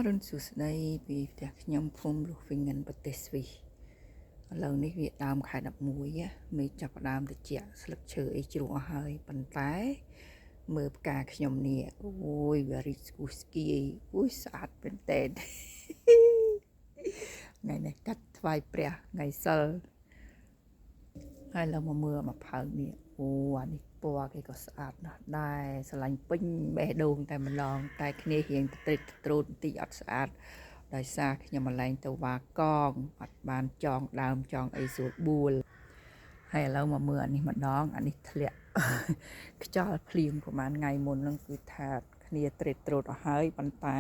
រុនសួស្តីពីផ្ទះខ្ញុំភូមិលុះវិញងប្រទេសស្វីសឥឡូវនេះវាដើមខែ11មេឃចាប់ផ្ដើមត្រជាក់ស្លឹកឈើអីជ្រុះអស់ហើយប៉ុន្តែមើលផ្កាខ្ញុំនេះអូយវារីកស្គូស្គីអូយស្អាតមែនតើថ្ងៃនេះកាត់ថ្វាយព្រះថ្ងៃសិលហើយឡើងមកមើលមកផើងនេះអូអានេះពណ៌គេក៏ស្អាតណាស់ដែរស្រឡាញ់ពេញបេះដូងតែម្ដងតែគ្នារៀងត្រេកត្រួតបន្តិចអត់ស្អាតដោយសារខ្ញុំម្លែងទៅវ៉ាកងអត់បានចងដើមចងអីស្រួលបួលហើយឥឡូវមកមើលអានេះម្ដងអានេះធ្លាក់ខ្យល់ភ្លៀងប្រហែលថ្ងៃមុនហ្នឹងគឺថាគ្នាត្រេកត្រួតអស់ហើយប៉ុន្តែ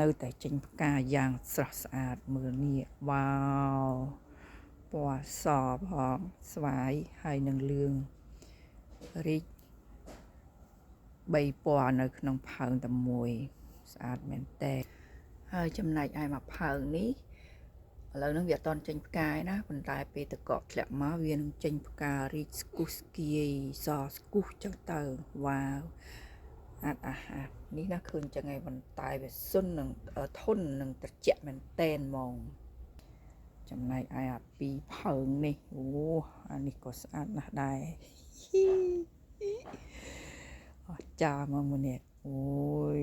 នៅតែចេញផ្កាយ៉ាងស្រស់ស្អាតមើលនេះវ៉ាវពណ៌សផងស្វាយហើយនឹងលឿងរីក3ពណ៌នៅក្នុងផើងតែមួយស្អាតមែនតើហើយចំណែកឯមកផើងនេះឥឡូវហ្នឹងវាអត់តន់ចេញផ្កាយណាប៉ុន្តែពេលតកកធ្លាក់មកវានឹងចេញផ្ការីកស្គុះស្គីសស្គុះចឹងទៅវ៉ាវអាតនេះណាឃើញចឹងឯងប៉ុន្តែវាសុននឹងធន់នឹងត្រជាក់មែនតែនហ្មងចំណែកឯអាពីរផើងនេះអូអានេះក៏ស្អាតណាស់ដែរអស្ចារ្យហ្មងម្នាក់អូយ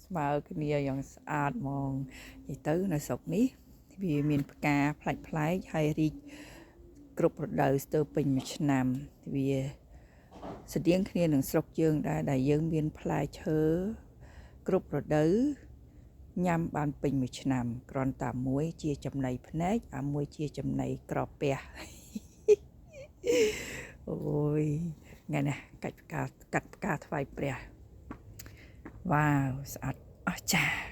ស្មើគ្នាយ៉ាងស្អាតហ្មងនិយាយទៅនៅស្រុកនេះវាមានផ្កាប្លែកហើយរីកគ្រប់រដូវស្ទើរពេញមួយឆ្នាំវាស្តៀងគ្នានឹងស្រុកយើងដែរដែលយើងមានផ្លែឈើគ្រប់រដូវញ៉ាំបានពេញមួយឆ្នាំគ្រាន់តែមួយជាចំណីភ្នែកអាមួយជាចំណីក្រពះអូយថ្ងៃនេះកាត់ផ្កាថ្វាយព្រះវ៉ាវស្អាតអស្ចារ្យ